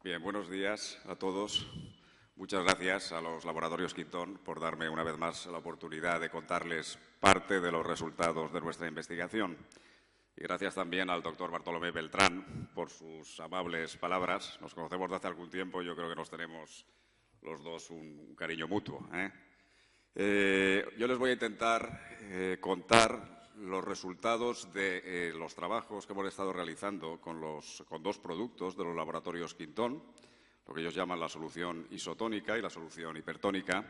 Bien, buenos días a todos. Muchas gracias a los laboratorios Quintón por darme una vez más la oportunidad de contarles parte de los resultados de nuestra investigación. Y gracias también al doctor Bartolomé Beltrán por sus amables palabras. Nos conocemos de hace algún tiempo y yo creo que nos tenemos los dos un cariño mutuo. Yo les voy a intentar contar los resultados de los trabajos que hemos estado realizando con dos productos de los laboratorios Quintón, lo que ellos llaman la solución isotónica y la solución hipertónica,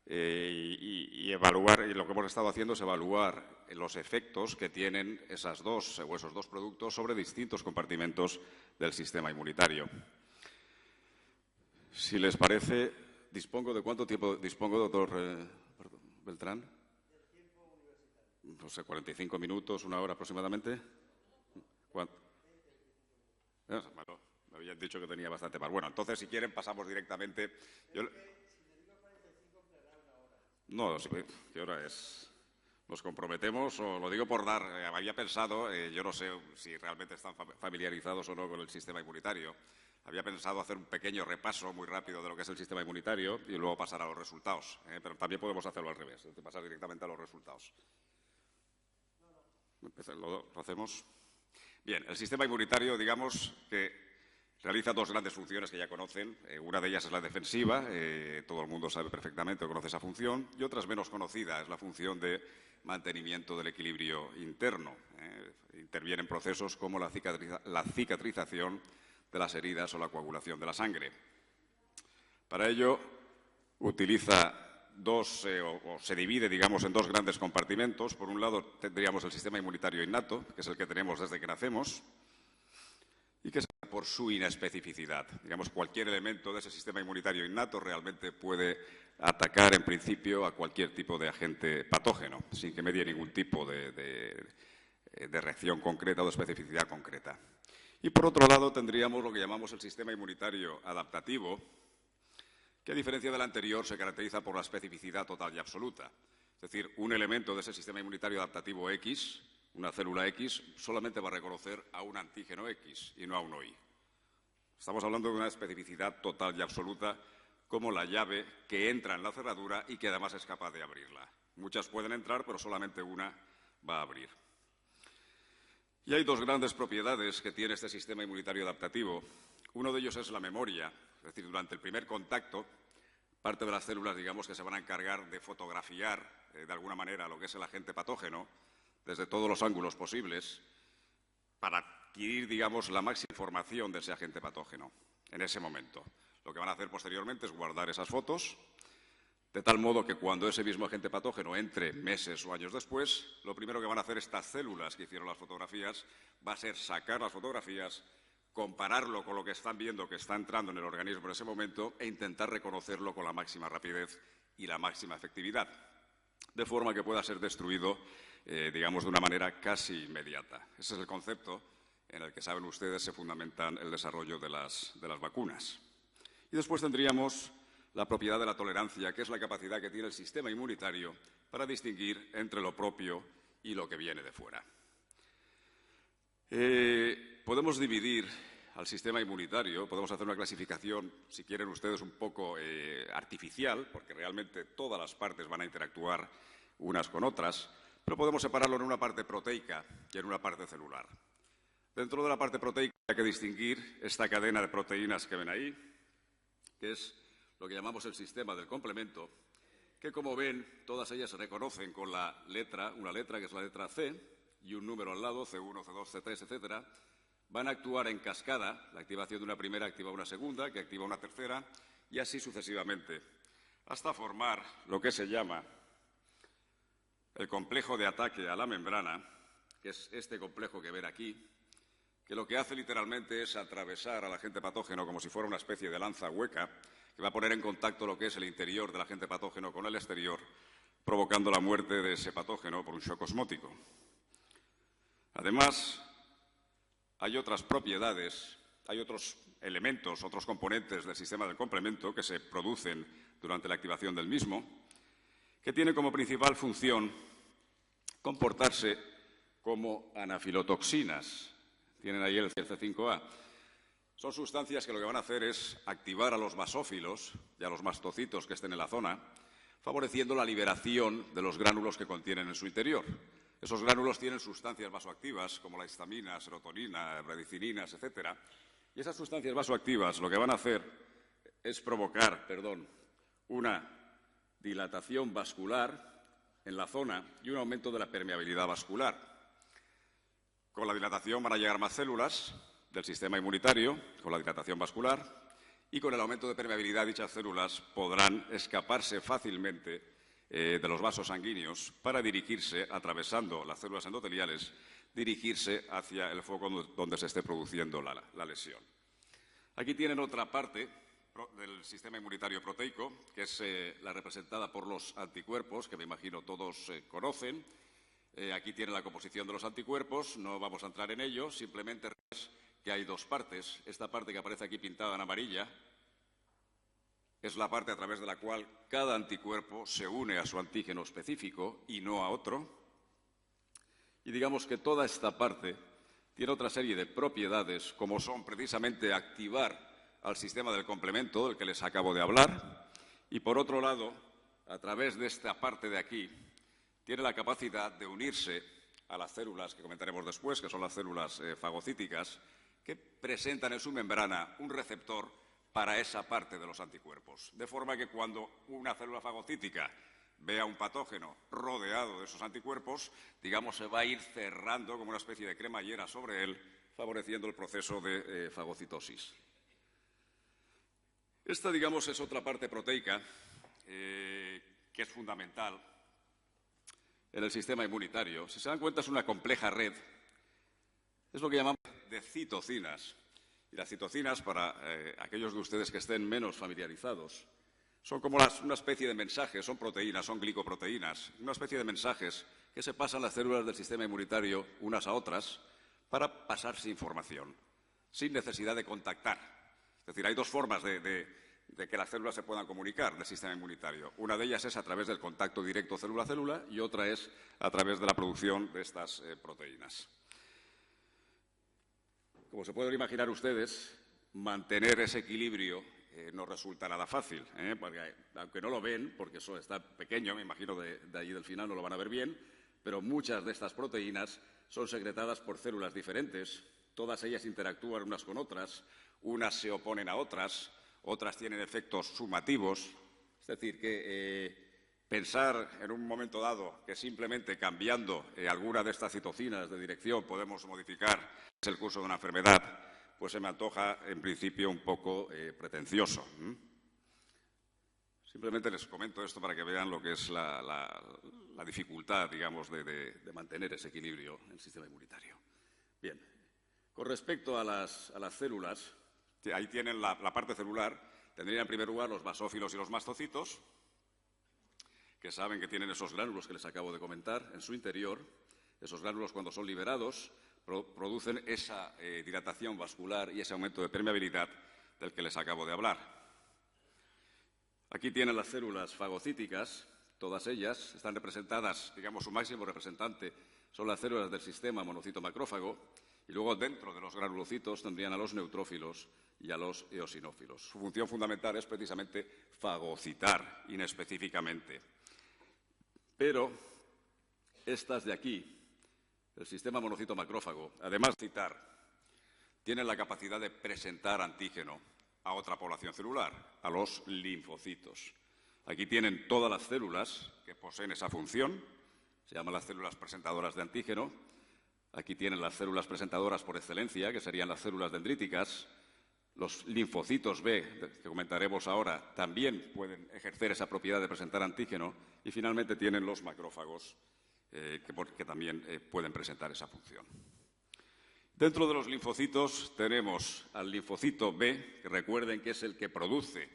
y lo que hemos estado haciendo es evaluar los efectos que tienen esos dos productos sobre distintos compartimentos del sistema inmunitario. Si les parece, ¿de cuánto tiempo dispongo, doctor Beltrán? No sé, 45 minutos, una hora aproximadamente. ¿Cuánto? Bueno, me habían dicho que tenía bastante más. Bueno, entonces, si quieren, pasamos directamente. No, ¿qué hora es? ¿Nos comprometemos o lo digo por dar? Había pensado, yo no sé si realmente están familiarizados o no con el sistema inmunitario. Había pensado hacer un pequeño repaso muy rápido de lo que es el sistema inmunitario y luego pasar a los resultados. Pero también podemos hacerlo al revés, pasar directamente a los resultados. ¿Lo hacemos? Bien, el sistema inmunitario, digamos que realiza dos grandes funciones que ya conocen. Una de ellas es la defensiva, todo el mundo sabe perfectamente o conoce esa función, y otra es menos conocida, es la función de mantenimiento del equilibrio interno. Intervienen procesos como la cicatrización de las heridas o la coagulación de la sangre. Para ello, utiliza se divide, digamos, en dos grandes compartimentos. Por un lado, tendríamos el sistema inmunitario innato, que es el que tenemos desde que nacemos, y que es por su inespecificidad. Digamos, cualquier elemento de ese sistema inmunitario innato realmente puede atacar, en principio, a cualquier tipo de agente patógeno, sin que medie ningún tipo de reacción concreta o de especificidad concreta. Y, por otro lado, tendríamos lo que llamamos el sistema inmunitario adaptativo, que, a diferencia del anterior, se caracteriza por la especificidad total y absoluta. Es decir, un elemento de ese sistema inmunitario adaptativo X, una célula X, solamente va a reconocer a un antígeno X y no a un OI. Estamos hablando de una especificidad total y absoluta como la llave que entra en la cerradura y que además es capaz de abrirla. Muchas pueden entrar, pero solamente una va a abrir. Y hay dos grandes propiedades que tiene este sistema inmunitario adaptativo. Uno de ellos es la memoria. Es decir, durante el primer contacto, parte de las células, digamos, que se van a encargar de fotografiar de alguna manera lo que es el agente patógeno desde todos los ángulos posibles para adquirir, digamos, la máxima información de ese agente patógeno en ese momento. Lo que van a hacer posteriormente es guardar esas fotos, de tal modo que cuando ese mismo agente patógeno entre meses o años después, lo primero que van a hacer estas células que hicieron las fotografías va a ser sacar las fotografías, compararlo con lo que están viendo que está entrando en el organismo en ese momento e intentar reconocerlo con la máxima rapidez y la máxima efectividad, de forma que pueda ser destruido, digamos, de una manera casi inmediata. Ese es el concepto en el que, saben ustedes, se fundamentan el desarrollo de las vacunas. Y después tendríamos la propiedad de la tolerancia, que es la capacidad que tiene el sistema inmunitario para distinguir entre lo propio y lo que viene de fuera. Podemos dividir al sistema inmunitario, podemos hacer una clasificación, si quieren ustedes, un poco artificial, porque realmente todas las partes van a interactuar unas con otras, pero podemos separarlo en una parte proteica y en una parte celular. Dentro de la parte proteica hay que distinguir esta cadena de proteínas que ven ahí, que es lo que llamamos el sistema del complemento, que, como ven, todas ellas se reconocen con una letra que es la letra C, y un número al lado, C1, C2, C3, etcétera. Van a actuar en cascada. La activación de una primera activa una segunda, que activa una tercera, y así sucesivamente, hasta formar lo que se llama el complejo de ataque a la membrana, que es este complejo que ven aquí, que lo que hace literalmente es atravesar al agente patógeno como si fuera una especie de lanza hueca, que va a poner en contacto lo que es el interior del agente patógeno con el exterior, provocando la muerte de ese patógeno por un shock osmótico. Además, hay otras propiedades, hay otros elementos, otros componentes del sistema del complemento que se producen durante la activación del mismo, que tienen como principal función comportarse como anafilotoxinas. Tienen ahí el CC5A. Son sustancias que lo que van a hacer es activar a los basófilos y a los mastocitos que estén en la zona, favoreciendo la liberación de los gránulos que contienen en su interior. Esos gránulos tienen sustancias vasoactivas como la histamina, serotonina, bradicininas, etc. Y esas sustancias vasoactivas lo que van a hacer es provocar, una dilatación vascular en la zona y un aumento de la permeabilidad vascular. Con la dilatación van a llegar más células del sistema inmunitario, con la dilatación vascular, y con el aumento de permeabilidad dichas células podrán escaparse fácilmente de los vasos sanguíneos para dirigirse, atravesando las células endoteliales, dirigirse hacia el foco donde se esté produciendo la lesión. Aquí tienen otra parte del sistema inmunitario proteico, que es la representada por los anticuerpos, que me imagino todos conocen. Aquí tienen la composición de los anticuerpos, no vamos a entrar en ello, simplemente que hay dos partes. Esta parte que aparece aquí pintada en amarilla es la parte a través de la cual cada anticuerpo se une a su antígeno específico y no a otro. Y digamos que toda esta parte tiene otra serie de propiedades, como son precisamente activar al sistema del complemento del que les acabo de hablar. Y por otro lado, a través de esta parte de aquí, tiene la capacidad de unirse a las células que comentaremos después, que son las células fagocíticas, que presentan en su membrana un receptor para esa parte de los anticuerpos. De forma que cuando una célula fagocítica vea un patógeno rodeado de esos anticuerpos, digamos, se va a ir cerrando como una especie de cremallera sobre él, favoreciendo el proceso de fagocitosis. Esta, digamos, es otra parte proteica que es fundamental en el sistema inmunitario. Si se dan cuenta, es una compleja red. Es lo que llamamos de citocinas. Y las citocinas, para aquellos de ustedes que estén menos familiarizados, son como una especie de mensajes, son proteínas, son glicoproteínas, una especie de mensajes que se pasan las células del sistema inmunitario unas a otras para pasarse información, sin necesidad de contactar. Es decir, hay dos formas de que las células se puedan comunicar del sistema inmunitario. Una de ellas es a través del contacto directo célula a célula y otra es a través de la producción de estas proteínas. Como se pueden imaginar ustedes, mantener ese equilibrio no resulta nada fácil, porque, aunque no lo ven, porque eso está pequeño, me imagino de allí del final no lo van a ver bien, pero muchas de estas proteínas son secretadas por células diferentes, todas ellas interactúan unas con otras, unas se oponen a otras, otras tienen efectos sumativos, es decir, que pensar en un momento dado que simplemente cambiando alguna de estas citocinas de dirección podemos modificar el curso de una enfermedad, pues se me antoja en principio un poco pretencioso. Simplemente les comento esto para que vean lo que es la dificultad, digamos, de mantener ese equilibrio en el sistema inmunitario. Bien, con respecto a las células, ahí tienen la parte celular, tendrían en primer lugar los basófilos y los mastocitos, que saben que tienen esos gránulos que les acabo de comentar en su interior. Esos gránulos, cuando son liberados, producen esa dilatación vascular y ese aumento de permeabilidad del que les acabo de hablar. Aquí tienen las células fagocíticas, todas ellas están representadas, digamos, su máximo representante son las células del sistema monocito macrófago, y luego dentro de los granulocitos tendrían a los neutrófilos y a los eosinófilos. Su función fundamental es precisamente fagocitar inespecíficamente. Pero estas de aquí, el sistema monocito macrófago, además de citar, tienen la capacidad de presentar antígeno a otra población celular, a los linfocitos. Aquí tienen todas las células que poseen esa función, se llaman las células presentadoras de antígeno. Aquí tienen las células presentadoras por excelencia, que serían las células dendríticas. Los linfocitos B, que comentaremos ahora, también pueden ejercer esa propiedad de presentar antígeno. Y finalmente tienen los macrófagos, que también pueden presentar esa función. Dentro de los linfocitos tenemos al linfocito B, que recuerden que es el que produce,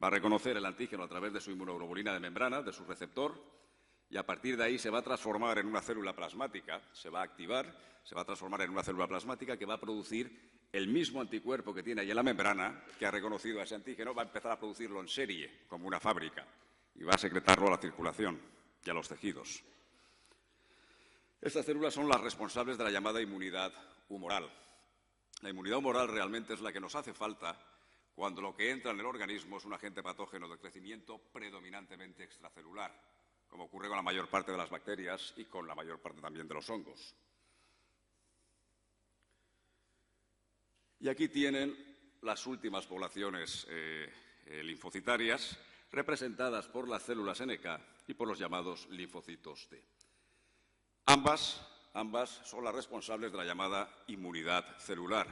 va a reconocer el antígeno a través de su inmunoglobulina de membrana, de su receptor, y a partir de ahí se va a transformar en una célula plasmática, se va a activar, se va a transformar en una célula plasmática que va a producir el mismo anticuerpo que tiene ahí en la membrana, que ha reconocido a ese antígeno, va a empezar a producirlo en serie, como una fábrica, y va a secretarlo a la circulación y a los tejidos. Estas células son las responsables de la llamada inmunidad humoral. La inmunidad humoral realmente es la que nos hace falta cuando lo que entra en el organismo es un agente patógeno de crecimiento predominantemente extracelular, como ocurre con la mayor parte de las bacterias y con la mayor parte también de los hongos. Y aquí tienen las últimas poblaciones linfocitarias representadas por las células NK y por los llamados linfocitos T. Ambas son las responsables de la llamada inmunidad celular,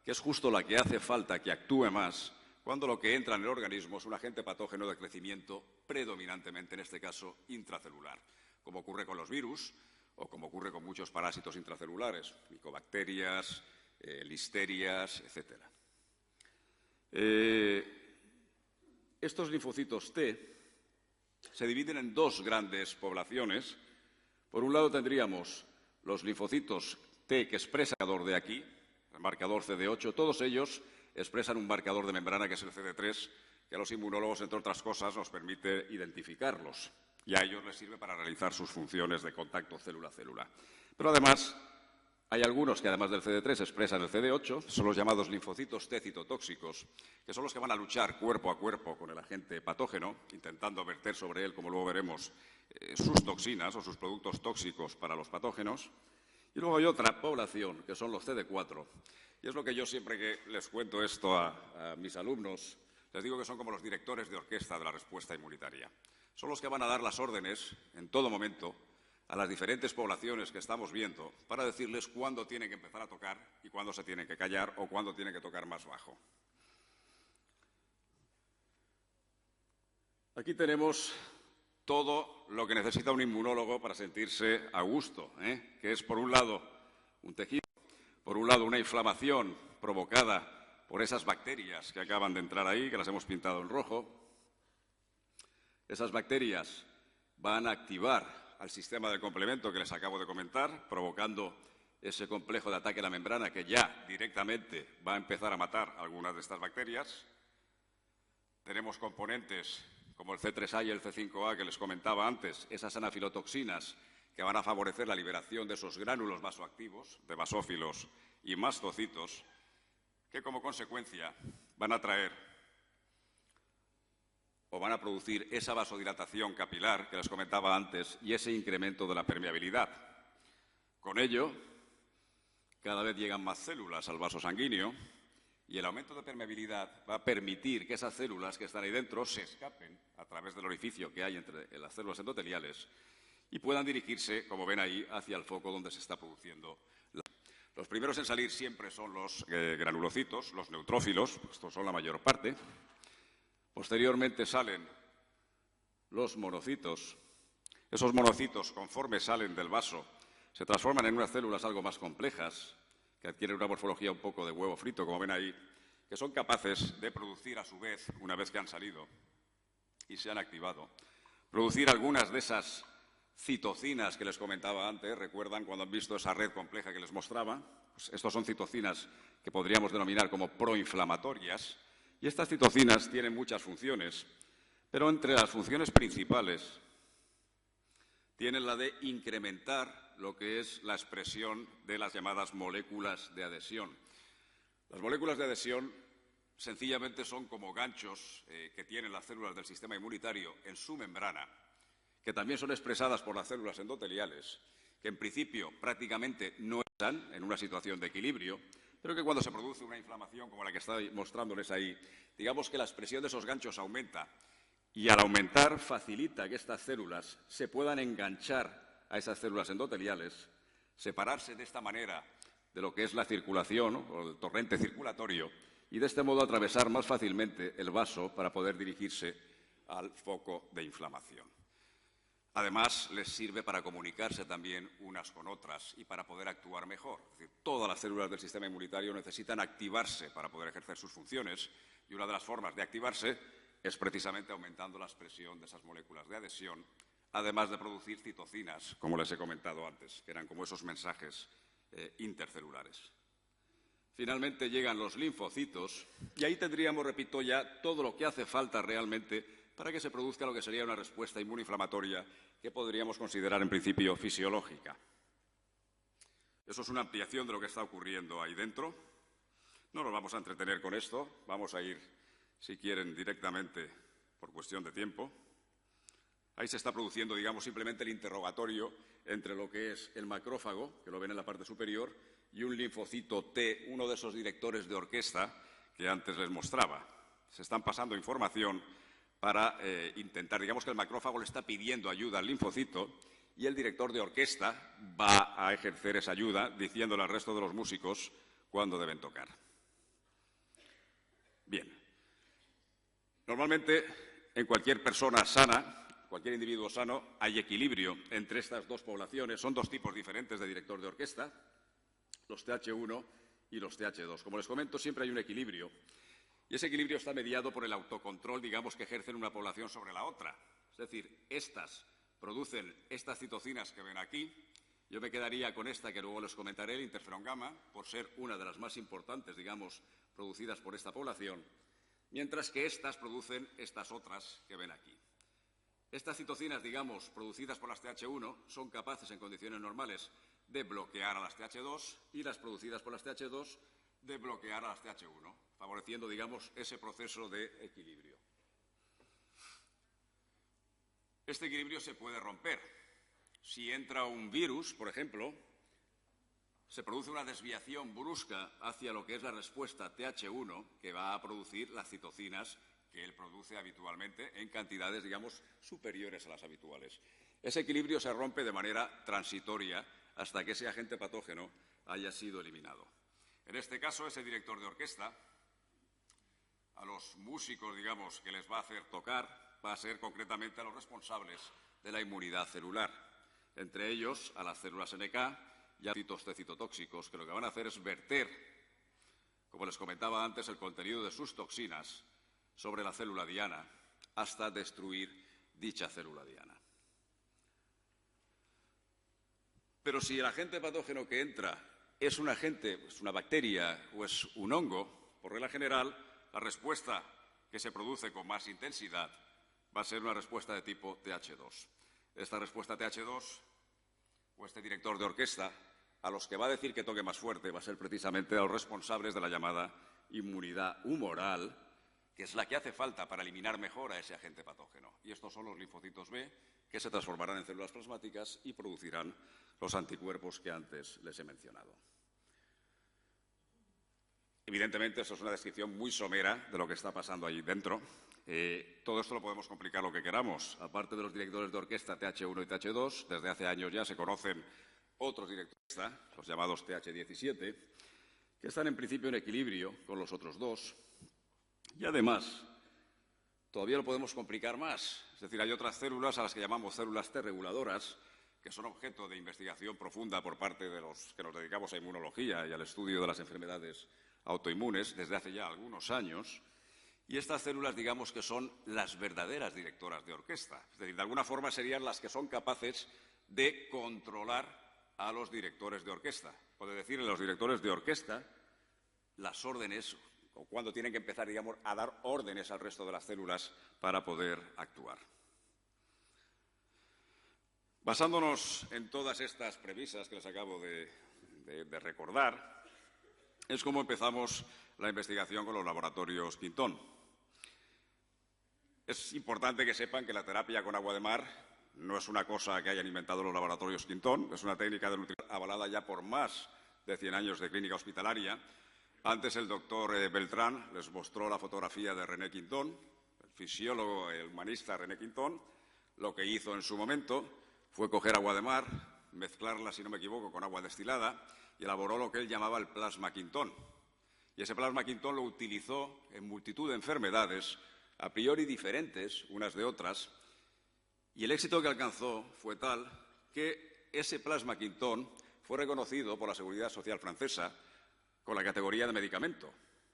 que es justo la que hace falta que actúe más cuando lo que entra en el organismo es un agente patógeno de crecimiento predominantemente, en este caso, intracelular, como ocurre con los virus o como ocurre con muchos parásitos intracelulares, micobacterias, listerias, etc. Estos linfocitos T se dividen en dos grandes poblaciones. Por un lado tendríamos los linfocitos T que expresan el marcador de aquí, el marcador CD8, todos ellos expresan un marcador de membrana que es el CD3, que a los inmunólogos, entre otras cosas, nos permite identificarlos y a ellos les sirve para realizar sus funciones de contacto célula-célula. Pero además hay algunos que, además del CD3, expresan el CD8, son los llamados linfocitos T citotóxicos, que son los que van a luchar cuerpo a cuerpo con el agente patógeno, intentando verter sobre él, como luego veremos, sus toxinas o sus productos tóxicos para los patógenos. Y luego hay otra población, que son los CD4. Y es lo que yo siempre que les cuento esto a mis alumnos, les digo que son como los directores de orquesta de la respuesta inmunitaria. Son los que van a dar las órdenes en todo momento a las diferentes poblaciones que estamos viendo para decirles cuándo tienen que empezar a tocar y cuándo se tienen que callar o cuándo tienen que tocar más bajo. Aquí tenemos todo lo que necesita un inmunólogo para sentirse a gusto, que es, por un lado, un tejido, por un lado, una inflamación provocada por esas bacterias que acaban de entrar ahí, que las hemos pintado en rojo. Esas bacterias van a activar al sistema de complemento que les acabo de comentar, provocando ese complejo de ataque a la membrana que ya directamente va a empezar a matar algunas de estas bacterias. Tenemos componentes como el C3A y el C5A que les comentaba antes, esas anafilotoxinas que van a favorecer la liberación de esos gránulos vasoactivos, de basófilos y mastocitos, que como consecuencia van a traer o van a producir esa vasodilatación capilar que les comentaba antes y ese incremento de la permeabilidad. Con ello, cada vez llegan más células al vaso sanguíneo y el aumento de permeabilidad va a permitir que esas células que están ahí dentro se escapen a través del orificio que hay entre las células endoteliales y puedan dirigirse, como ven ahí, hacia el foco donde se está produciendo. Los primeros en salir siempre son los granulocitos, los neutrófilos, estos son la mayor parte. Posteriormente salen los monocitos. Esos monocitos, conforme salen del vaso, se transforman en unas células algo más complejas, que adquieren una morfología un poco de huevo frito, como ven ahí, que son capaces de producir a su vez, una vez que han salido y se han activado, producir algunas de esas citocinas que les comentaba antes. ¿Recuerdan cuando han visto esa red compleja que les mostraba? Pues estos son citocinas que podríamos denominar como proinflamatorias, y estas citocinas tienen muchas funciones, pero entre las funciones principales tienen la de incrementar lo que es la expresión de las llamadas moléculas de adhesión. Las moléculas de adhesión sencillamente son como ganchos que tienen las células del sistema inmunitario en su membrana, que también son expresadas por las células endoteliales, que en principio prácticamente no están en una situación de equilibrio, pero que cuando se produce una inflamación como la que estoy mostrándoles ahí, digamos que la expresión de esos ganchos aumenta y al aumentar facilita que estas células se puedan enganchar a esas células endoteliales, separarse de esta manera de lo que es la circulación o el torrente circulatorio y de este modo atravesar más fácilmente el vaso para poder dirigirse al foco de inflamación. Además, les sirve para comunicarse también unas con otras y para poder actuar mejor. Es decir, todas las células del sistema inmunitario necesitan activarse para poder ejercer sus funciones y una de las formas de activarse es precisamente aumentando la expresión de esas moléculas de adhesión, además de producir citocinas, como les he comentado antes, que eran como esos mensajes intercelulares. Finalmente llegan los linfocitos y ahí tendríamos, repito, ya todo lo que hace falta realmente para que se produzca lo que sería una respuesta inmunoinflamatoria que podríamos considerar en principio fisiológica. Eso es una ampliación de lo que está ocurriendo ahí dentro. No nos vamos a entretener con esto, vamos a ir, si quieren, directamente por cuestión de tiempo. Ahí se está produciendo, digamos, simplemente el interrogatorio entre lo que es el macrófago, que lo ven en la parte superior, y un linfocito T, uno de esos directores de orquesta que antes les mostraba. Se están pasando información para intentar, digamos que el macrófago le está pidiendo ayuda al linfocito y el director de orquesta va a ejercer esa ayuda diciéndole al resto de los músicos cuándo deben tocar. Bien. Normalmente, en cualquier persona sana, cualquier individuo sano, hay equilibrio entre estas dos poblaciones. Son dos tipos diferentes de director de orquesta, los TH1 y los TH2. Como les comento, siempre hay un equilibrio. Y ese equilibrio está mediado por el autocontrol, digamos, que ejercen una población sobre la otra. Es decir, estas producen estas citocinas que ven aquí. Yo me quedaría con esta que luego les comentaré, el interferón gamma, por ser una de las más importantes, digamos, producidas por esta población, mientras que estas producen estas otras que ven aquí. Estas citocinas, digamos, producidas por las TH1 son capaces en condiciones normales de bloquear a las TH2 y las producidas por las TH2 de bloquear a las TH1, favoreciendo, digamos, ese proceso de equilibrio. Este equilibrio se puede romper. Si entra un virus, por ejemplo, se produce una desviación brusca hacia lo que es la respuesta TH1 que va a producir las citocinas que él produce habitualmente en cantidades, digamos, superiores a las habituales. Ese equilibrio se rompe de manera transitoria hasta que ese agente patógeno haya sido eliminado. En este caso, ese director de orquesta, a los músicos, digamos, que les va a hacer tocar, va a ser concretamente a los responsables de la inmunidad celular, entre ellos a las células NK y a los citotóxicos, que lo que van a hacer es verter, como les comentaba antes, el contenido de sus toxinas sobre la célula diana hasta destruir dicha célula diana. Pero si el agente patógeno que entra es un agente, es una bacteria o es un hongo, por regla general, la respuesta que se produce con más intensidad va a ser una respuesta de tipo TH2. Esta respuesta TH2 o este director de orquesta, a los que va a decir que toque más fuerte, va a ser precisamente a los responsables de la llamada inmunidad humoral, que es la que hace falta para eliminar mejor a ese agente patógeno. Y estos son los linfocitos B, que se transformarán en células plasmáticas y producirán los anticuerpos que antes les he mencionado. Evidentemente, esto es una descripción muy somera de lo que está pasando allí dentro. Todo esto lo podemos complicar lo que queramos. Aparte de los directores de orquesta TH1 y TH2, desde hace años ya se conocen otros directores de orquesta, los llamados TH17, que están en principio en equilibrio con los otros dos. Y además, todavía lo podemos complicar más. Es decir, hay otras células a las que llamamos células T reguladoras, que son objeto de investigación profunda por parte de los que nos dedicamos a inmunología y al estudio de las enfermedades autoinmunes desde hace ya algunos años. Y estas células, digamos que son las verdaderas directoras de orquesta. Es decir, de alguna forma serían las que son capaces de controlar a los directores de orquesta. Puede decir, en los directores de orquesta, las órdenes, o cuando tienen que empezar, digamos, a dar órdenes al resto de las células para poder actuar. Basándonos en todas estas premisas que les acabo de recordar, es como empezamos la investigación con los laboratorios Quintón. Es importante que sepan que la terapia con agua de mar no es una cosa que hayan inventado los laboratorios Quintón, es una técnica de nutrición avalada ya por más de 100 años de clínica hospitalaria. Antes el doctor Beltrán les mostró la fotografía de René Quintón, el fisiólogo, el humanista René Quintón. Lo que hizo en su momento fue coger agua de mar, mezclarla, si no me equivoco, con agua destilada y elaboró lo que él llamaba el plasma Quintón. Y ese plasma Quintón lo utilizó en multitud de enfermedades, a priori diferentes unas de otras, y el éxito que alcanzó fue tal que ese plasma Quintón fue reconocido por la Seguridad Social francesa con la categoría de medicamento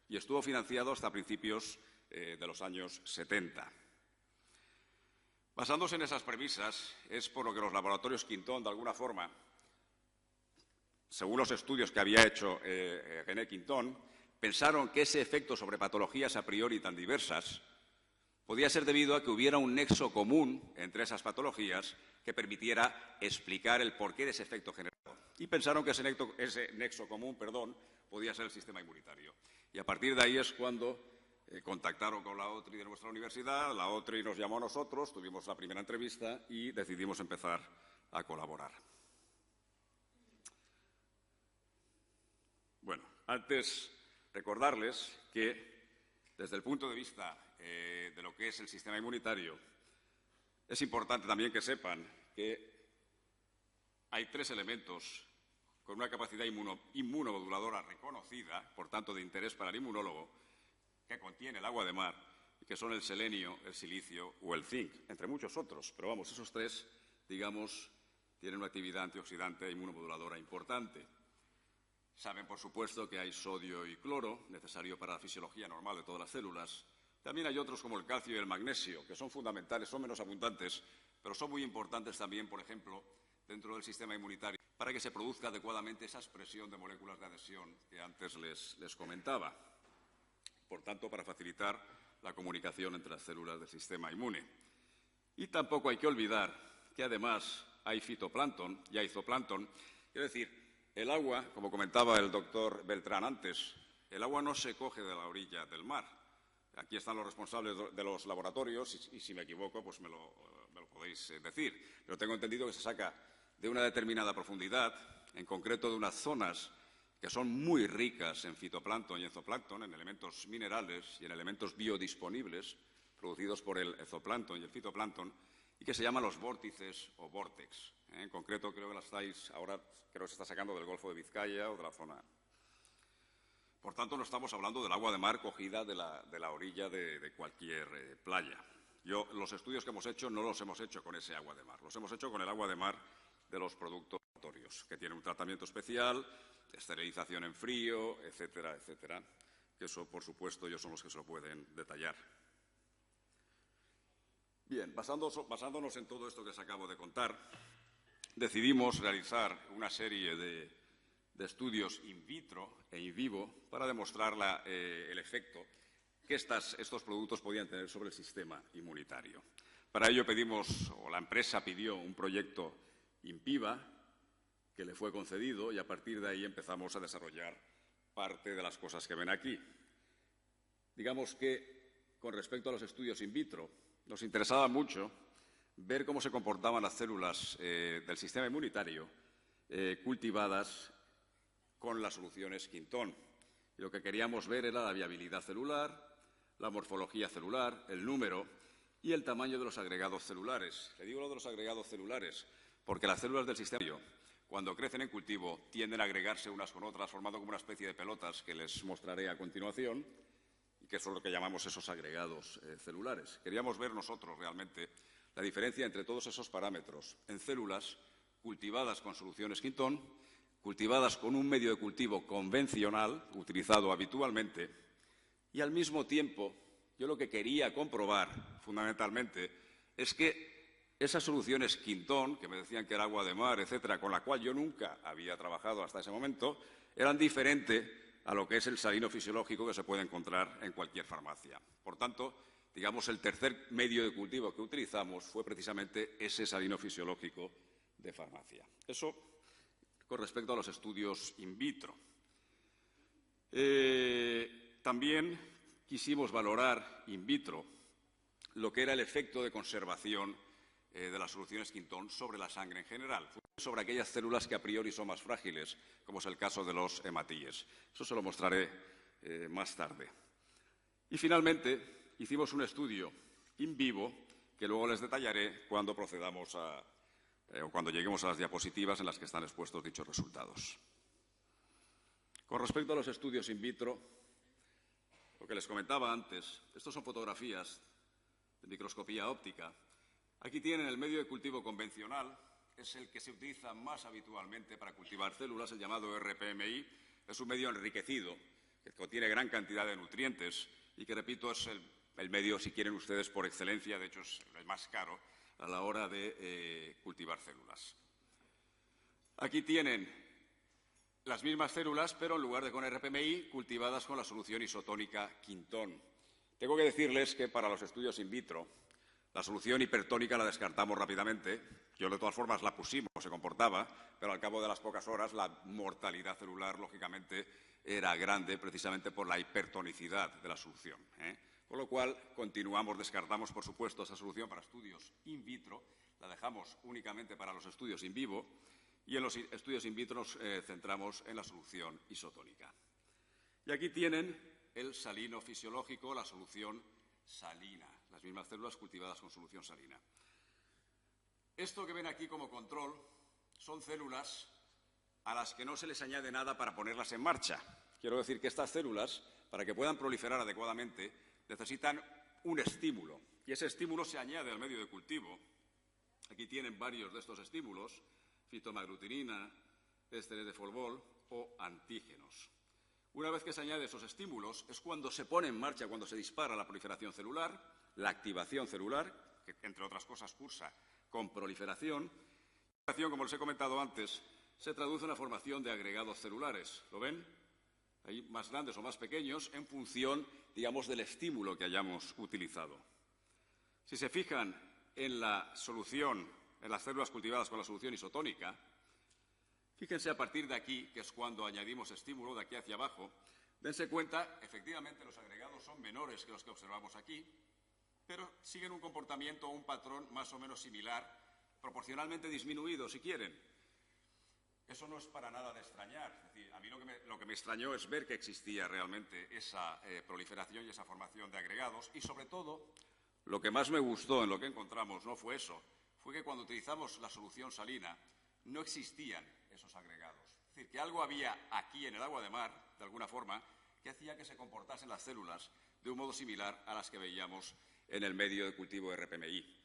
y estuvo financiado hasta principios de los años 70. Basándose en esas premisas, es por lo que los laboratorios Quintón, de alguna forma, según los estudios que había hecho René Quintón, pensaron que ese efecto sobre patologías a priori tan diversas podía ser debido a que hubiera un nexo común entre esas patologías que permitiera explicar el porqué de ese efecto generado. Y pensaron que ese nexo común, podía ser el sistema inmunitario. Y a partir de ahí es cuando contactaron con la OTRI de nuestra universidad, la OTRI nos llamó a nosotros, tuvimos la primera entrevista y decidimos empezar a colaborar. Bueno, antes recordarles que desde el punto de vista de lo que es el sistema inmunitario, es importante también que sepan que hay 3 elementos con una capacidad inmunomoduladora reconocida, por tanto de interés para el inmunólogo, que contiene el agua de mar, y que son el selenio, el silicio o el zinc, entre muchos otros. Pero vamos, esos 3, digamos, tienen una actividad antioxidante e inmunomoduladora importante. Saben, por supuesto, que hay sodio y cloro, necesario para la fisiología normal de todas las células. También hay otros como el calcio y el magnesio, que son fundamentales, son menos abundantes, pero son muy importantes también, por ejemplo, dentro del sistema inmunitario, para que se produzca adecuadamente esa expresión de moléculas de adhesión que antes les comentaba. Por tanto, para facilitar la comunicación entre las células del sistema inmune. Y tampoco hay que olvidar que además hay fitoplancton y hay zooplancton, es decir, el agua, como comentaba el doctor Beltrán antes, el agua no se coge de la orilla del mar. Aquí están los responsables de los laboratorios y si me equivoco, pues me lo podéis decir. Pero tengo entendido que se saca de una determinada profundidad, en concreto de unas zonas que son muy ricas en fitoplancton y en zooplancton, en elementos minerales y en elementos biodisponibles producidos por el zooplancton y el fitoplancton, y que se llaman los vórtices o vórtex. En concreto, creo que creo que se está sacando del Golfo de Vizcaya o de la zona. Por tanto, no estamos hablando del agua de mar cogida de la orilla de cualquier playa. Los estudios que hemos hecho no los hemos hecho con ese agua de mar, los hemos hecho con el agua de mar de los productos laboratorios, que tiene un tratamiento especial, esterilización en frío, etcétera, etcétera, que eso, por supuesto, ellos son los que se lo pueden detallar. Bien, basándonos en todo esto que os acabo de contar, decidimos realizar una serie de estudios in vitro e in vivo para demostrar el efecto que estos productos podían tener sobre el sistema inmunitario. Para ello la empresa pidió un proyecto INPIVA que le fue concedido y a partir de ahí empezamos a desarrollar parte de las cosas que ven aquí. Digamos que con respecto a los estudios in vitro, nos interesaba mucho ver cómo se comportaban las células del sistema inmunitario cultivadas con las soluciones Quintón. Y lo que queríamos ver era la viabilidad celular, la morfología celular, el número y el tamaño de los agregados celulares. Le digo lo de los agregados celulares porque las células del sistema inmunitario, cuando crecen en cultivo, tienden a agregarse unas con otras, formando como una especie de pelotas que les mostraré a continuación, y que son lo que llamamos esos agregados celulares. Queríamos ver nosotros realmente la diferencia entre todos esos parámetros en células cultivadas con soluciones Quintón, cultivadas con un medio de cultivo convencional, utilizado habitualmente, y al mismo tiempo, yo lo que quería comprobar, fundamentalmente, es que esas soluciones Quintón, que me decían que era agua de mar, etcétera, con la cual yo nunca había trabajado hasta ese momento, eran diferentes a lo que es el salino fisiológico que se puede encontrar en cualquier farmacia. Por tanto, digamos, el tercer medio de cultivo que utilizamos fue precisamente ese salino fisiológico de farmacia. Eso con respecto a los estudios in vitro. También quisimos valorar in vitro lo que era el efecto de conservación de las soluciones Quintón sobre la sangre en general, sobre aquellas células que a priori son más frágiles, como es el caso de los hematíes. Eso se lo mostraré más tarde. Y finalmente hicimos un estudio in vivo que luego les detallaré cuando procedamos o cuando lleguemos a las diapositivas en las que están expuestos dichos resultados. Con respecto a los estudios in vitro, lo que les comentaba antes, estos son fotografías de microscopía óptica. Aquí tienen el medio de cultivo convencional, es el que se utiliza más habitualmente para cultivar células, el llamado RPMI. Es un medio enriquecido, que contiene gran cantidad de nutrientes y que, repito, es el medio, si quieren ustedes, por excelencia, de hecho es el más caro a la hora de cultivar células. Aquí tienen las mismas células, pero en lugar de con RPMI, cultivadas con la solución isotónica Quintón. Tengo que decirles que para los estudios in vitro, la solución hipertónica la descartamos rápidamente. Yo, de todas formas, la pusimos, se comportaba, pero al cabo de las pocas horas la mortalidad celular, lógicamente, era grande precisamente por la hipertonicidad de la solución, ¿eh? Con lo cual, descartamos, por supuesto, esa solución para estudios in vitro, la dejamos únicamente para los estudios in vivo y en los estudios in vitro nos centramos en la solución isotónica. Y aquí tienen el salino fisiológico, la solución salina, las mismas células cultivadas con solución salina. Esto que ven aquí como control son células a las que no se les añade nada para ponerlas en marcha. Quiero decir que estas células, para que puedan proliferar adecuadamente, necesitan un estímulo. Y ese estímulo se añade al medio de cultivo. Aquí tienen varios de estos estímulos, fitomaglutinina, ésteres de Folbol o antígenos. Una vez que se añaden esos estímulos, es cuando se pone en marcha, cuando se dispara la proliferación celular, la activación celular, que entre otras cosas cursa con proliferación. La proliferación, como les he comentado antes, se traduce en la formación de agregados celulares. ¿Lo ven? Hay más grandes o más pequeños en función, digamos, del estímulo que hayamos utilizado. Si se fijan en la solución, en las células cultivadas con la solución isotónica, fíjense a partir de aquí, que es cuando añadimos estímulo, de aquí hacia abajo, dense cuenta, efectivamente, los agregados son menores que los que observamos aquí, pero siguen un comportamiento o un patrón más o menos similar, proporcionalmente disminuido, si quieren. Eso no es para nada de extrañar. Es decir, a mí lo que me extrañó es ver que existía realmente esa proliferación y esa formación de agregados y, sobre todo, lo que más me gustó en lo que encontramos no fue eso, fue que cuando utilizamos la solución salina no existían esos agregados. Es decir, que algo había aquí en el agua de mar, de alguna forma, que hacía que se comportasen las células de un modo similar a las que veíamos en el medio de cultivo RPMI.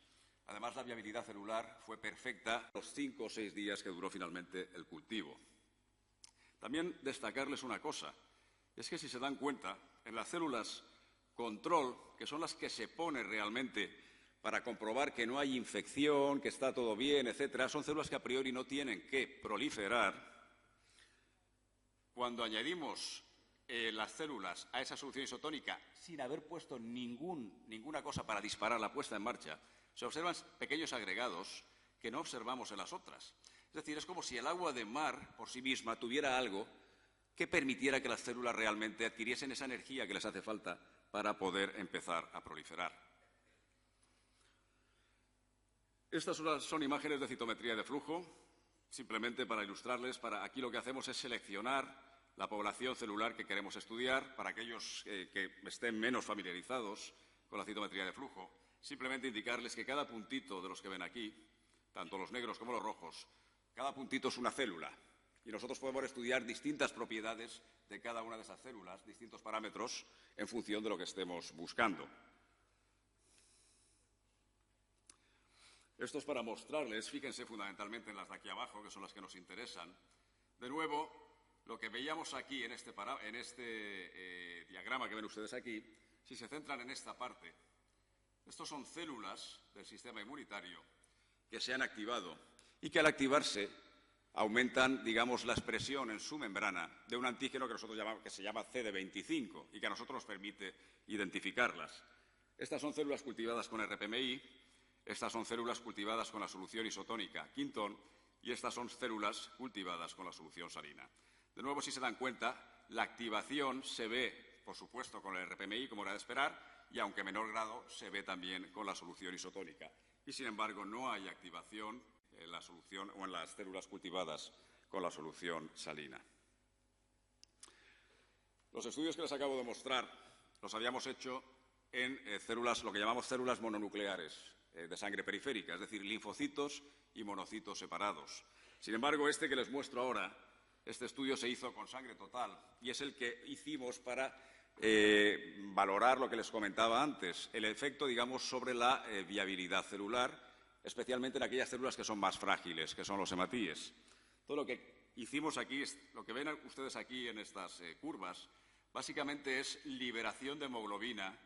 Además, la viabilidad celular fue perfecta los 5 o 6 días que duró finalmente el cultivo. También destacarles una cosa, es que si se dan cuenta, en las células control, que son las que se ponen realmente para comprobar que no hay infección, que está todo bien, etcétera, son células que a priori no tienen que proliferar. Cuando añadimos las células a esa solución isotónica sin haber puesto ninguna cosa para disparar la puesta en marcha, se observan pequeños agregados que no observamos en las otras. Es decir, es como si el agua de mar por sí misma tuviera algo que permitiera que las células realmente adquiriesen esa energía que les hace falta para poder empezar a proliferar. Estas son imágenes de citometría de flujo, simplemente para ilustrarles. Aquí lo que hacemos es seleccionar la población celular que queremos estudiar para aquellos que estén menos familiarizados con la citometría de flujo. Simplemente indicarles que cada puntito de los que ven aquí, tanto los negros como los rojos, cada puntito es una célula y nosotros podemos estudiar distintas propiedades de cada una de esas células, distintos parámetros, en función de lo que estemos buscando. Esto es para mostrarles, fíjense fundamentalmente en las de aquí abajo, que son las que nos interesan. De nuevo, lo que veíamos aquí en este diagrama que ven ustedes aquí, si se centran en esta parte, estos son células del sistema inmunitario que se han activado y que al activarse aumentan, digamos, la expresión en su membrana de un antígeno que se llama CD25 y que a nosotros nos permite identificarlas. Estas son células cultivadas con RPMI, estas son células cultivadas con la solución isotónica Quinton y estas son células cultivadas con la solución salina. De nuevo, si se dan cuenta, la activación se ve, por supuesto, con el RPMI, como era de esperar, y aunque en menor grado, se ve también con la solución isotónica. Y, sin embargo, no hay activación en la solución o en las células cultivadas con la solución salina. Los estudios que les acabo de mostrar los habíamos hecho en células, lo que llamamos células mononucleares de sangre periférica, es decir, linfocitos y monocitos separados. Sin embargo, este que les muestro ahora, este estudio se hizo con sangre total y es el que hicimos para valorar lo que les comentaba antes, el efecto, digamos, sobre la viabilidad celular, especialmente en aquellas células que son más frágiles, que son los hematíes. Todo lo que hicimos aquí, lo que ven ustedes aquí en estas curvas, básicamente es liberación de hemoglobina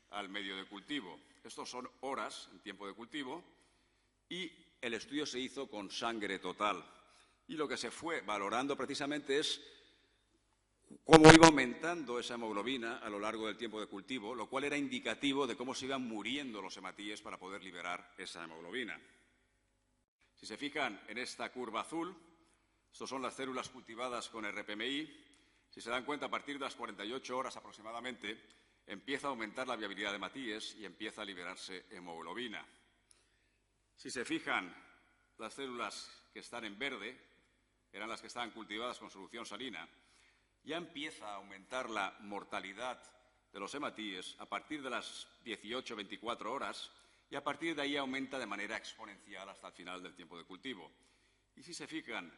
al medio de cultivo. Estos son horas en tiempo de cultivo y el estudio se hizo con sangre total. Y lo que se fue valorando precisamente es cómo iba aumentando esa hemoglobina a lo largo del tiempo de cultivo, lo cual era indicativo de cómo se iban muriendo los hematíes para poder liberar esa hemoglobina. Si se fijan en esta curva azul, estas son las células cultivadas con RPMI. Si se dan cuenta, a partir de las 48 horas aproximadamente, empieza a aumentar la viabilidad de hematíes y empieza a liberarse hemoglobina. Si se fijan, las células que están en verde eran las que estaban cultivadas con solución salina. Ya empieza a aumentar la mortalidad de los hematíes a partir de las 18-24 horas y a partir de ahí aumenta de manera exponencial hasta el final del tiempo de cultivo. Y si se fijan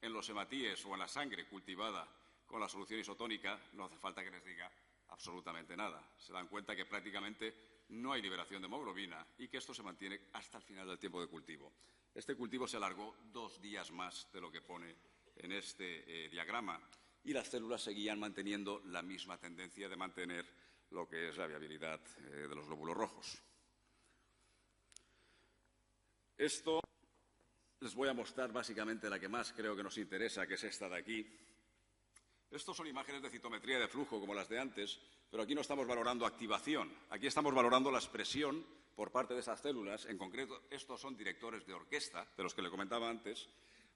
en los hematíes o en la sangre cultivada con la solución isotónica, no hace falta que les diga absolutamente nada. Se dan cuenta que prácticamente no hay liberación de hemoglobina y que esto se mantiene hasta el final del tiempo de cultivo. Este cultivo se alargó 2 días más de lo que pone en este diagrama y las células seguían manteniendo la misma tendencia de mantener lo que es la viabilidad de los glóbulos rojos. Esto les voy a mostrar básicamente la que más creo que nos interesa, que es esta de aquí. Estos son imágenes de citometría de flujo como las de antes, pero aquí no estamos valorando activación. Aquí estamos valorando la expresión por parte de esas células. En concreto, estos son directores de orquesta, de los que le comentaba antes.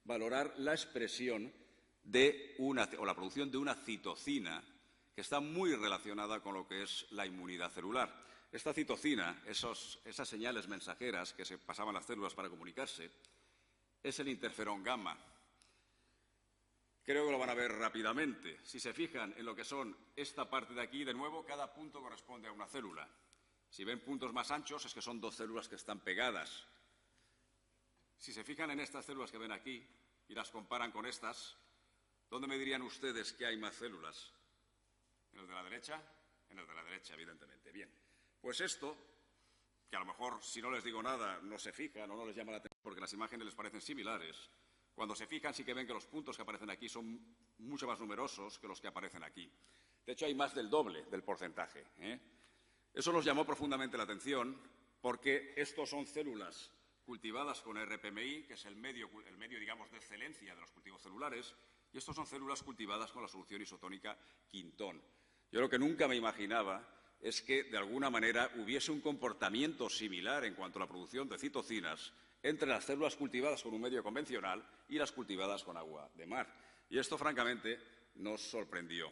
Valorar la expresión o la producción de una citocina que está muy relacionada con lo que es la inmunidad celular. Esta citocina, esas señales mensajeras que se pasaban las células para comunicarse, es el interferón gamma. Creo que lo van a ver rápidamente. Si se fijan en lo que son esta parte de aquí, de nuevo, cada punto corresponde a una célula. Si ven puntos más anchos, es que son 2 células que están pegadas. Si se fijan en estas células que ven aquí y las comparan con estas, ¿dónde me dirían ustedes que hay más células? ¿En el de la derecha? En el de la derecha, evidentemente. Bien, pues esto, que a lo mejor si no les digo nada no se fijan o no les llama la atención porque las imágenes les parecen similares, cuando se fijan sí que ven que los puntos que aparecen aquí son mucho más numerosos que los que aparecen aquí. De hecho, hay más del doble del porcentaje. Eso nos llamó profundamente la atención porque estos son células cultivadas con RPMI, que es el medio, digamos, de excelencia de los cultivos celulares, y estos son células cultivadas con la solución isotónica Quintón. Yo lo que nunca me imaginaba es que, de alguna manera, hubiese un comportamiento similar en cuanto a la producción de citocinas entre las células cultivadas con un medio convencional y las cultivadas con agua de mar. Y esto, francamente, nos sorprendió.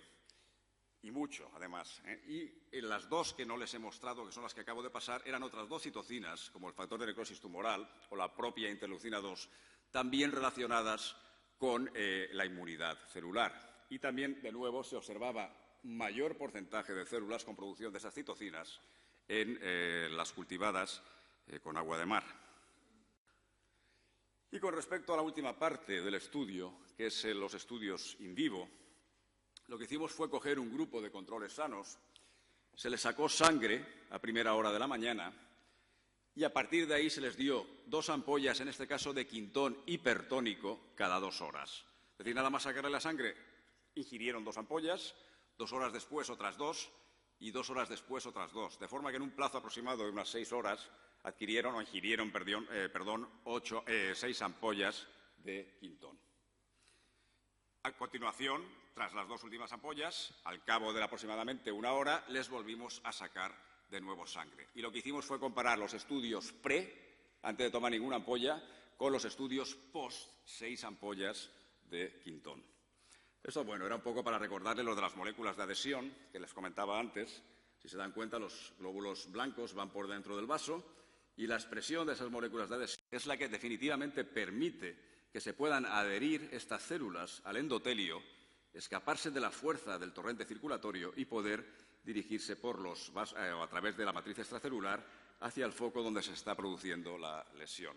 Y mucho, además. Y las 2 que no les he mostrado, que son las que acabo de pasar, eran otras 2 citocinas, como el factor de necrosis tumoral o la propia interleucina 2, también relacionadas con la inmunidad celular. Y también, de nuevo, se observaba mayor porcentaje de células con producción de esas citocinas en las cultivadas con agua de mar. Y con respecto a la última parte del estudio, que es los estudios in vivo, lo que hicimos fue coger un grupo de controles sanos, se les sacó sangre a primera hora de la mañana y a partir de ahí se les dio 2 ampollas, en este caso de Quintón hipertónico, cada 2 horas. Es decir, nada más sacarle la sangre, ingirieron 2 ampollas, 2 horas después otras 2 y 2 horas después otras 2, de forma que en un plazo aproximado de unas 6 horas ingirieron 6 ampollas de Quintón. A continuación, tras las 2 últimas ampollas, al cabo de aproximadamente 1 hora, les volvimos a sacar de nuevo sangre. Y lo que hicimos fue comparar los estudios antes de tomar ninguna ampolla, con los estudios post 6 ampollas de Quintón. Eso, bueno, era un poco para recordarles lo de las moléculas de adhesión que les comentaba antes. Si se dan cuenta, los glóbulos blancos van por dentro del vaso y la expresión de esas moléculas de adhesión es la que definitivamente permite que se puedan adherir estas células al endotelio, escaparse de la fuerza del torrente circulatorio y poder dirigirse a través de la matriz extracelular hacia el foco donde se está produciendo la lesión.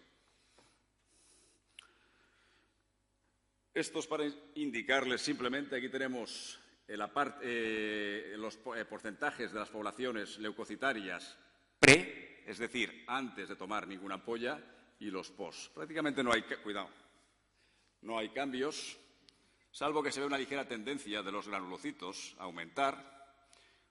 Esto es para indicarles simplemente, aquí tenemos los porcentajes de las poblaciones leucocitarias es decir, antes de tomar ninguna ampolla, y los post. Prácticamente no hay cambios, salvo que se ve una ligera tendencia de los granulocitos a aumentar,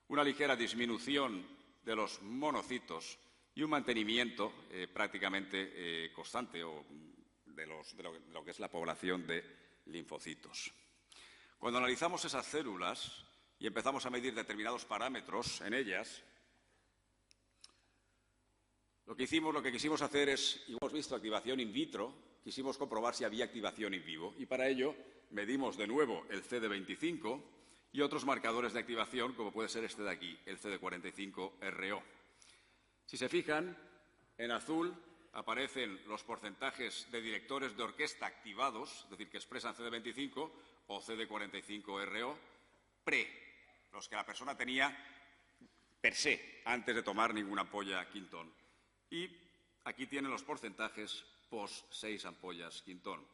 una ligera disminución de los monocitos y un mantenimiento prácticamente constante de lo que es la población de linfocitos. Cuando analizamos esas células y empezamos a medir determinados parámetros en ellas, lo que quisimos hacer es, y hemos visto activación in vitro, quisimos comprobar si había activación in vivo. Y para ello medimos de nuevo el CD25 y otros marcadores de activación, como puede ser este de aquí, el CD45RO. Si se fijan, en azul aparecen los porcentajes de directores de orquesta activados, es decir, que expresan CD25 o CD45RO, los que la persona tenía per se, antes de tomar ninguna ampolla Quintón. Y aquí tienen los porcentajes post 6 ampollas Quintón.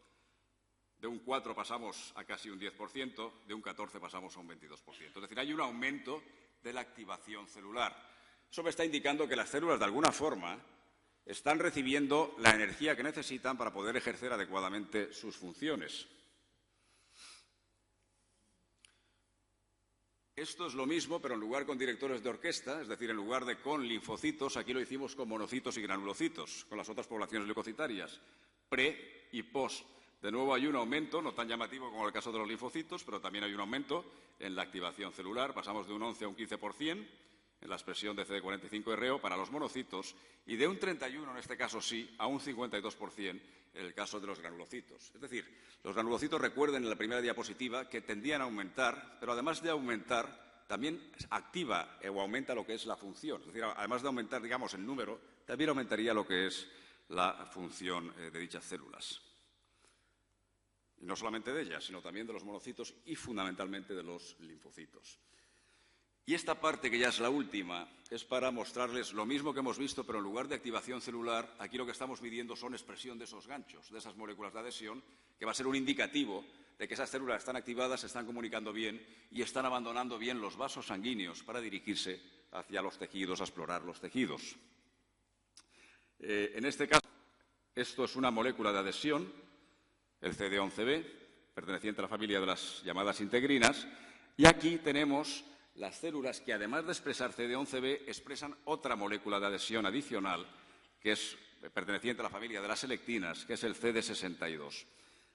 De un 4 pasamos a casi un 10%, de un 14 pasamos a un 22%. Es decir, hay un aumento de la activación celular. Eso me está indicando que las células, de alguna forma, están recibiendo la energía que necesitan para poder ejercer adecuadamente sus funciones. Esto es lo mismo, pero en lugar con directores de orquesta, es decir, en lugar de con linfocitos, aquí lo hicimos con monocitos y granulocitos, con las otras poblaciones leucocitarias, pre y post. De nuevo hay un aumento, no tan llamativo como el caso de los linfocitos, pero también hay un aumento en la activación celular. Pasamos de un 11 a un 15% en la expresión de CD45RO para los monocitos y de un 31, en este caso sí, a un 52% en el caso de los granulocitos. Es decir, los granulocitos, recuerden en la primera diapositiva, que tendían a aumentar, pero además de aumentar, también activa o aumenta lo que es la función. Es decir, además de aumentar, digamos, el número, también aumentaría lo que es la función de dichas células. Y no solamente de ellas, sino también de los monocitos y fundamentalmente de los linfocitos. Y esta parte, que ya es la última, es para mostrarles lo mismo que hemos visto, pero en lugar de activación celular, aquí lo que estamos midiendo son expresión de esos ganchos, de esas moléculas de adhesión, que va a ser un indicativo de que esas células están activadas, se están comunicando bien y están abandonando bien los vasos sanguíneos para dirigirse hacia los tejidos, a explorar los tejidos. En este caso, esto es una molécula de adhesión, el CD11B, perteneciente a la familia de las llamadas integrinas, y aquí tenemos las células que, además de expresar CD11B, expresan otra molécula de adhesión adicional, que es perteneciente a la familia de las selectinas, que es el CD62.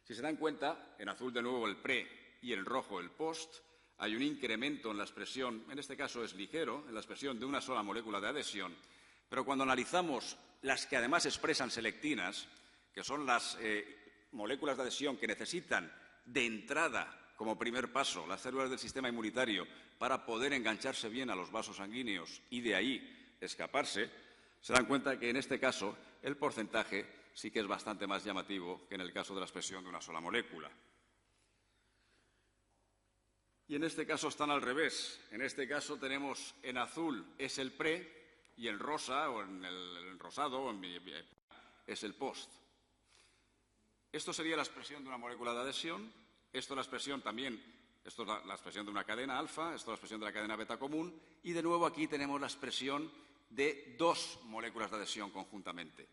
Si se dan cuenta, en azul de nuevo el pre y en rojo el post, hay un incremento en la expresión, en este caso es ligero, en la expresión de una sola molécula de adhesión, pero cuando analizamos las que además expresan selectinas, que son las moléculas de adhesión que necesitan de entrada, como primer paso, las células del sistema inmunitario para poder engancharse bien a los vasos sanguíneos y de ahí escaparse, se dan cuenta que en este caso el porcentaje sí que es bastante más llamativo que en el caso de la expresión de una sola molécula. Y en este caso están al revés. En este caso tenemos en azul es el pre y en rosa o en el rosado es el post. Esto sería la expresión de una molécula de adhesión. Esto es la expresión también, esto es la expresión de una cadena alfa, esto es la expresión de la cadena beta común y de nuevo aquí tenemos la expresión de dos moléculas de adhesión conjuntamente.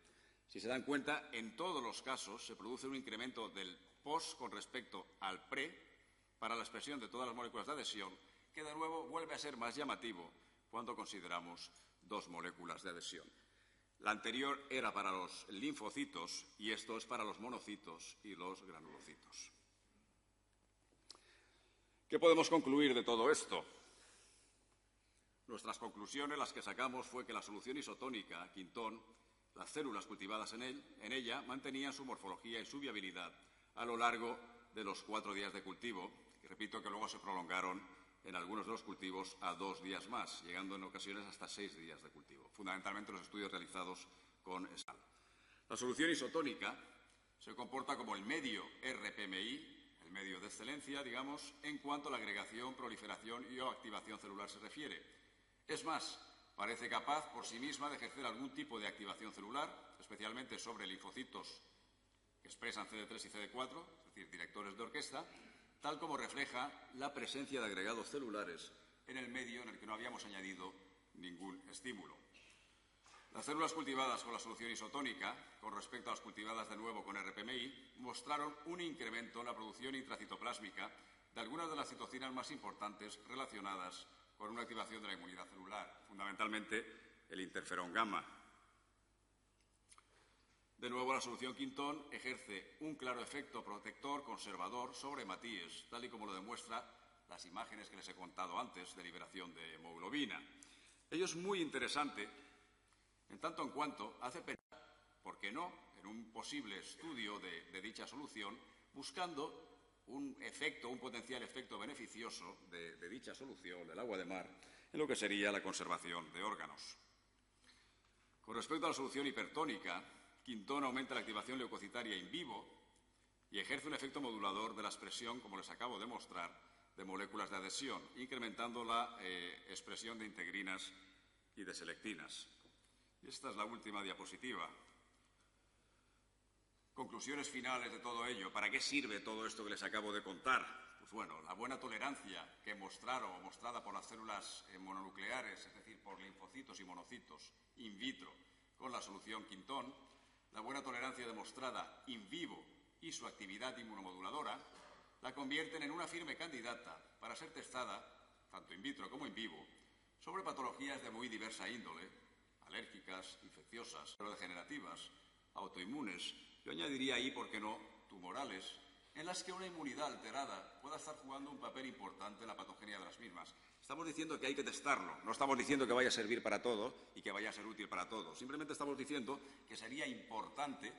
Si se dan cuenta, en todos los casos se produce un incremento del post con respecto al pre para la expresión de todas las moléculas de adhesión, que de nuevo vuelve a ser más llamativo cuando consideramos dos moléculas de adhesión. La anterior era para los linfocitos y esto es para los monocitos y los granulocitos. ¿Qué podemos concluir de todo esto? Nuestras conclusiones, las que sacamos, fue que la solución isotónica, Quintón, las células cultivadas en ella, mantenían su morfología y su viabilidad a lo largo de los 4 días de cultivo, y repito que luego se prolongaron en algunos de los cultivos a 2 días más, llegando en ocasiones hasta 6 días de cultivo, fundamentalmente los estudios realizados con sal. La solución isotónica se comporta como el medio RPMI, el medio de excelencia, digamos, en cuanto a la agregación, proliferación y o activación celular se refiere. Es más, parece capaz por sí misma de ejercer algún tipo de activación celular, especialmente sobre linfocitos que expresan CD3 y CD4, es decir, directores de orquesta, tal como refleja la presencia de agregados celulares en el medio en el que no habíamos añadido ningún estímulo. Las células cultivadas con la solución isotónica, con respecto a las cultivadas de nuevo con RPMI, mostraron un incremento en la producción intracitoplásmica de algunas de las citocinas más importantes relacionadas con una activación de la inmunidad celular, fundamentalmente el interferón gamma. De nuevo, la solución Quintón ejerce un claro efecto protector conservador sobre hematíes, tal y como lo demuestran las imágenes que les he contado antes de liberación de hemoglobina. Ello es muy interesante, en tanto en cuanto hace pensar, ¿por qué no?, en un posible estudio de dicha solución, buscando un potencial efecto beneficioso de dicha solución del agua de mar en lo que sería la conservación de órganos. Con respecto a la solución hipertónica, Quintón aumenta la activación leucocitaria in vivo y ejerce un efecto modulador de la expresión, como les acabo de mostrar, de moléculas de adhesión, incrementando la expresión de integrinas y de selectinas. Y esta es la última diapositiva. Conclusiones finales de todo ello. ¿Para qué sirve todo esto que les acabo de contar? Pues bueno, la buena tolerancia que mostrada por las células mononucleares, es decir, por linfocitos y monocitos in vitro con la solución Quintón, la buena tolerancia demostrada in vivo y su actividad inmunomoduladora, la convierten en una firme candidata para ser testada, tanto in vitro como in vivo, sobre patologías de muy diversa índole, alérgicas, infecciosas, neurodegenerativas, autoinmunes. Yo añadiría ahí, ¿por qué no?, tumorales, en las que una inmunidad alterada pueda estar jugando un papel importante en la patogenia de las mismas. Estamos diciendo que hay que testarlo, no estamos diciendo que vaya a servir para todo y que vaya a ser útil para todo. Simplemente estamos diciendo que sería importante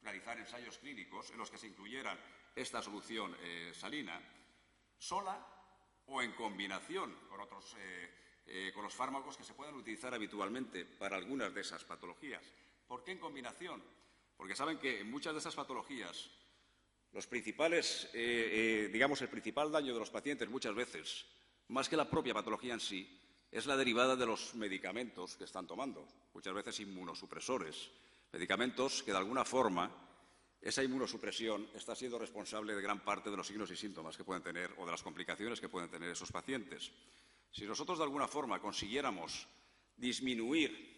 realizar ensayos clínicos en los que se incluyeran esta solución salina sola o en combinación con los fármacos que se puedan utilizar habitualmente para algunas de esas patologías. ¿Por qué en combinación? Porque saben que en muchas de esas patologías el principal daño de los pacientes muchas veces, más que la propia patología en sí, es la derivada de los medicamentos que están tomando, muchas veces inmunosupresores, medicamentos que de alguna forma esa inmunosupresión está siendo responsable de gran parte de los signos y síntomas que pueden tener o de las complicaciones que pueden tener esos pacientes. Si nosotros de alguna forma consiguiéramos disminuir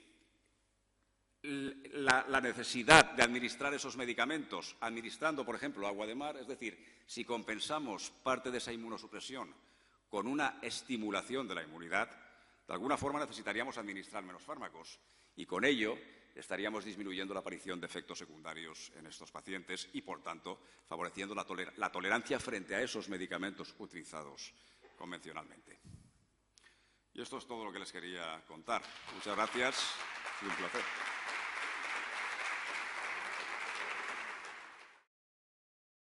la necesidad de administrar esos medicamentos, administrando, por ejemplo, agua de mar, es decir, si compensamos parte de esa inmunosupresión con una estimulación de la inmunidad, de alguna forma necesitaríamos administrar menos fármacos y con ello estaríamos disminuyendo la aparición de efectos secundarios en estos pacientes y, por tanto, favoreciendo la tolerancia frente a esos medicamentos utilizados convencionalmente. Y esto es todo lo que les quería contar. Muchas gracias y un placer.